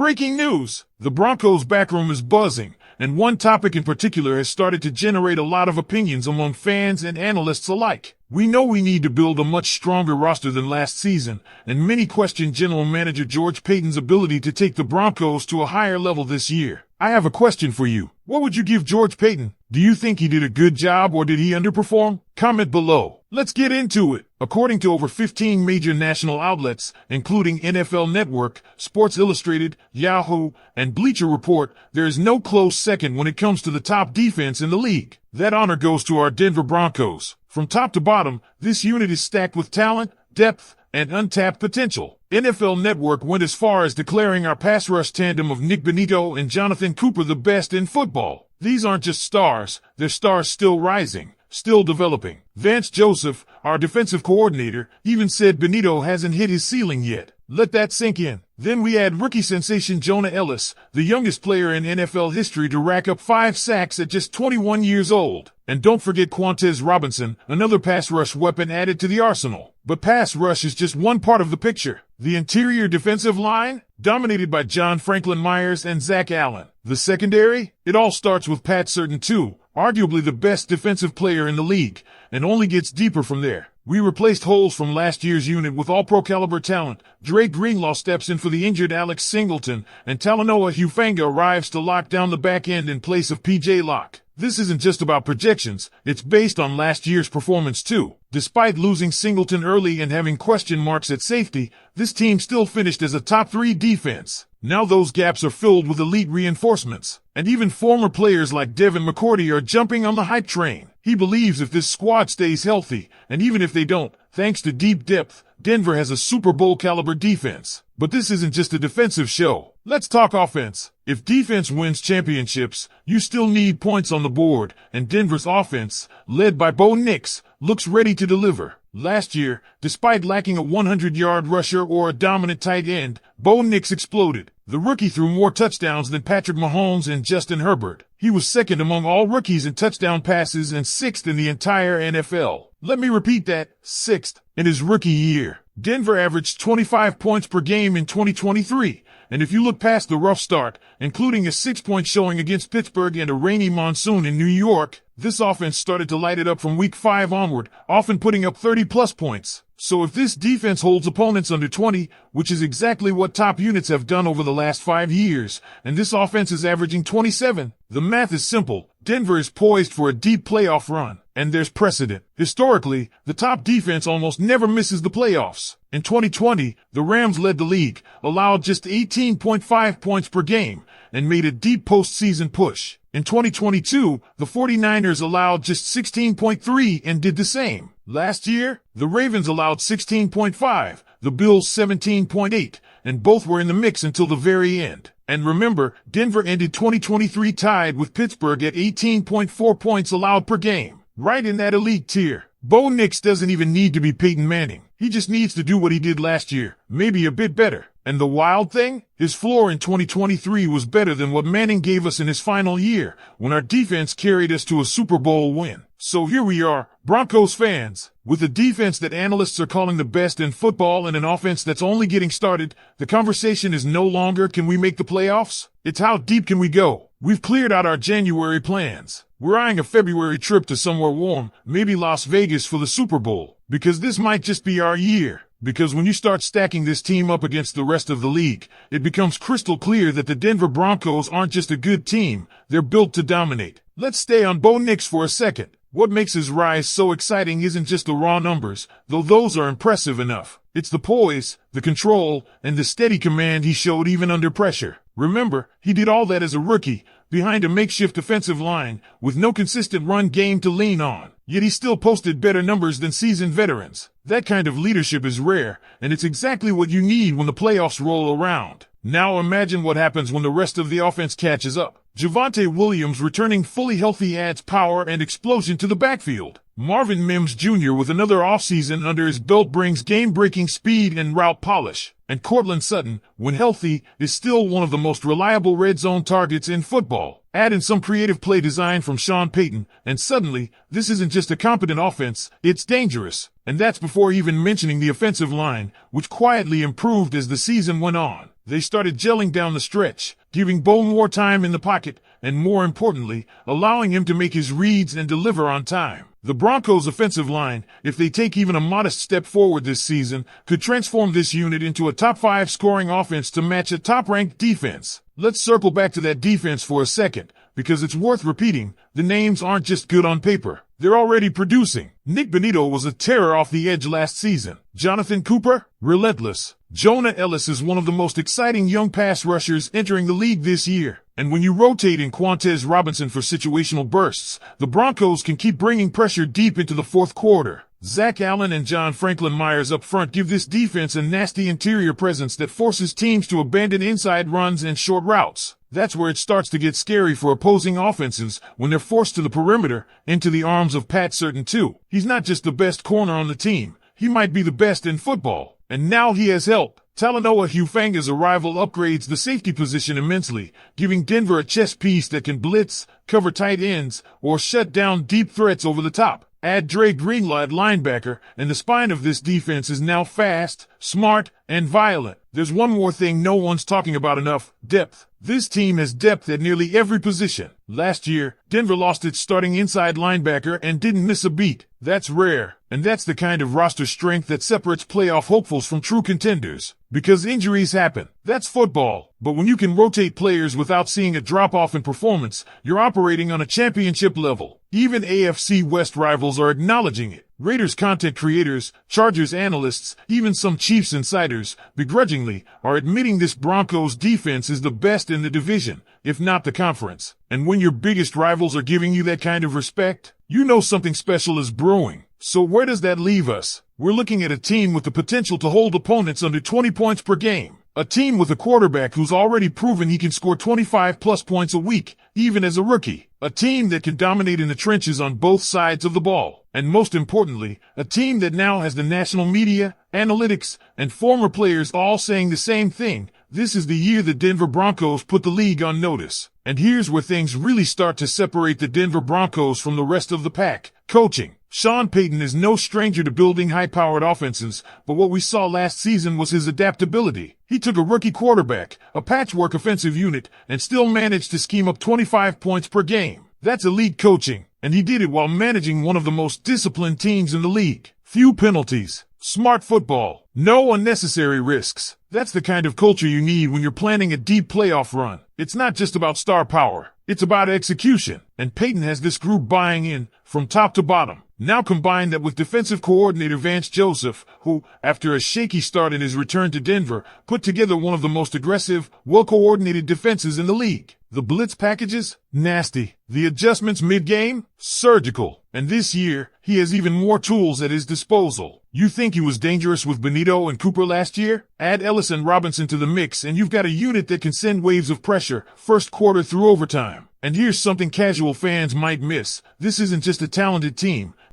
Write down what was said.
Breaking news! The Broncos backroom is buzzing, and one topic in particular has started to generate a lot of opinions among fans and analysts alike. We know we need to build a much stronger roster than last season, and many question General Manager George Payton's ability to take the Broncos to a higher level this year. I have a question for you. What would you give George Payton? Do you think he did a good job or did he underperform? Comment below. Let's get into it. According to over 15 major national outlets, including NFL Network, Sports Illustrated, Yahoo, and Bleacher Report, there is no close second when it comes to the top defense in the league. That honor goes to our Denver Broncos. From top to bottom, this unit is stacked with talent, depth, and untapped potential. NFL Network went as far as declaring our pass rush tandem of Nick Bonitto and Jonathan Cooper the best in football. These aren't just stars, they're stars still rising, still developing. Vance Joseph, our defensive coordinator, even said Bonitto hasn't hit his ceiling yet. Let that sink in. Then we add rookie sensation Jonah Elliss, the youngest player in NFL history to rack up 5 sacks at just 21 years old. And don't forget Quantez Robinson, another pass rush weapon added to the arsenal. But pass rush is just one part of the picture. The interior defensive line, dominated by John Franklin Myers and Zach Allen. The secondary, it all starts with Pat Surtain too, arguably the best defensive player in the league, and only gets deeper from there. We replaced holes from last year's unit with all-pro caliber talent. Drake Greenlaw steps in for the injured Alex Singleton, and Talanoa Hufanga arrives to lock down the back end in place of P.J. Locke. This isn't just about projections, it's based on last year's performance too. Despite losing Singleton early and having question marks at safety, this team still finished as a top 3 defense. Now those gaps are filled with elite reinforcements, and even former players like Devin McCourty are jumping on the hype train. He believes if this squad stays healthy, and even if they don't, thanks to deep depth, Denver has a Super Bowl caliber defense. But this isn't just a defensive show. Let's talk offense. If defense wins championships, you still need points on the board, and Denver's offense, led by Bo Nix, looks ready to deliver. Last year, despite lacking a 100-yard rusher or a dominant tight end, Bo Nix exploded. The rookie threw more touchdowns than Patrick Mahomes and Justin Herbert. He was second among all rookies in touchdown passes and 6th in the entire NFL. Let me repeat that, 6th in his rookie year. Denver averaged 25 points per game in 2023. And if you look past the rough start, including a 6-point showing against Pittsburgh and a rainy monsoon in New York, this offense started to light it up from week 5 onward, often putting up 30-plus points. So if this defense holds opponents under 20, which is exactly what top units have done over the last 5 years, and this offense is averaging 27, the math is simple. Denver is poised for a deep playoff run, and there's precedent. Historically, the top defense almost never misses the playoffs. In 2020, the Rams led the league, allowed just 18.5 points per game, and made a deep postseason push. In 2022, the 49ers allowed just 16.3 and did the same. Last year, the Ravens allowed 16.5, the Bills 17.8, and both were in the mix until the very end. And remember, Denver ended 2023 tied with Pittsburgh at 18.4 points allowed per game. Right in that elite tier. Bo Nix doesn't even need to be Peyton Manning. He just needs to do what he did last year, maybe a bit better. And the wild thing? His floor in 2023 was better than what Manning gave us in his final year, when our defense carried us to a Super Bowl win. So here we are, Broncos fans. With a defense that analysts are calling the best in football and an offense that's only getting started, the conversation is no longer can we make the playoffs? It's how deep can we go? We've cleared out our January plans. We're eyeing a February trip to somewhere warm, maybe Las Vegas for the Super Bowl, because this might just be our year. Because when you start stacking this team up against the rest of the league, it becomes crystal clear that the Denver Broncos aren't just a good team, they're built to dominate. Let's stay on Bo Nix for a second. What makes his rise so exciting isn't just the raw numbers, though those are impressive enough. It's the poise, the control, and the steady command he showed even under pressure. Remember, he did all that as a rookie, behind a makeshift defensive line, with no consistent run game to lean on. Yet he still posted better numbers than seasoned veterans. That kind of leadership is rare, and it's exactly what you need when the playoffs roll around. Now imagine what happens when the rest of the offense catches up. Javonte Williams returning fully healthy adds power and explosion to the backfield. Marvin Mims Jr. with another offseason under his belt brings game-breaking speed and route polish. And Courtland Sutton, when healthy, is still one of the most reliable red zone targets in football. Add in some creative play design from Sean Payton, and suddenly, this isn't just a competent offense, it's dangerous. And that's before even mentioning the offensive line, which quietly improved as the season went on. They started gelling down the stretch, giving Bo more time in the pocket, and more importantly, allowing him to make his reads and deliver on time. The Broncos' offensive line, if they take even a modest step forward this season, could transform this unit into a top-5 scoring offense to match a top-ranked defense. Let's circle back to that defense for a second, because it's worth repeating, the names aren't just good on paper. They're already producing. Nick Bonitto was a terror off the edge last season. Jonathan Cooper, relentless. Jonah Ellis is one of the most exciting young pass rushers entering the league this year. And when you rotate in Quantez Robinson for situational bursts, the Broncos can keep bringing pressure deep into the fourth quarter. Zach Allen and John Franklin Myers up front give this defense a nasty interior presence that forces teams to abandon inside runs and short routes. That's where it starts to get scary for opposing offenses when they're forced to the perimeter, into the arms of Pat Surtain too. He's not just the best corner on the team, he might be the best in football. And now he has help. Talanoa Hufanga's arrival upgrades the safety position immensely, giving Denver a chess piece that can blitz, cover tight ends, or shut down deep threats over the top. Add Dre Greenlaw at linebacker, and the spine of this defense is now fast, smart, and violent. There's one more thing no one's talking about enough: depth. This team has depth at nearly every position. Last year, Denver lost its starting inside linebacker and didn't miss a beat. That's rare, and that's the kind of roster strength that separates playoff hopefuls from true contenders. Because injuries happen. That's football. But when you can rotate players without seeing a drop-off in performance, you're operating on a championship level. Even AFC West rivals are acknowledging it. Raiders content creators, Chargers analysts, even some Chiefs insiders, begrudgingly, are admitting this Broncos defense is the best in the division, if not the conference. And when your biggest rivals are giving you that kind of respect, you know something special is brewing. So where does that leave us? We're looking at a team with the potential to hold opponents under 20 points per game. A team with a quarterback who's already proven he can score 25-plus points a week, even as a rookie. A team that can dominate in the trenches on both sides of the ball. And most importantly, a team that now has the national media, analytics, and former players all saying the same thing. This is the year the Denver Broncos put the league on notice. And here's where things really start to separate the Denver Broncos from the rest of the pack: coaching. Sean Payton is no stranger to building high-powered offenses, but what we saw last season was his adaptability. He took a rookie quarterback, a patchwork offensive unit, and still managed to scheme up 25 points per game. That's elite coaching, and he did it while managing one of the most disciplined teams in the league. Few penalties, smart football, no unnecessary risks. That's the kind of culture you need when you're planning a deep playoff run. It's not just about star power, it's about execution. And Payton has this group buying in, from top to bottom. Now combine that with defensive coordinator Vance Joseph, who, after a shaky start in his return to Denver, put together one of the most aggressive, well-coordinated defenses in the league. The blitz packages? Nasty. The adjustments mid-game? Surgical. And this year, he has even more tools at his disposal. You think he was dangerous with Bonitto and Cooper last year? Add Ellis and Robinson to the mix and you've got a unit that can send waves of pressure, first quarter through overtime. And here's something casual fans might miss. This isn't just a talented team.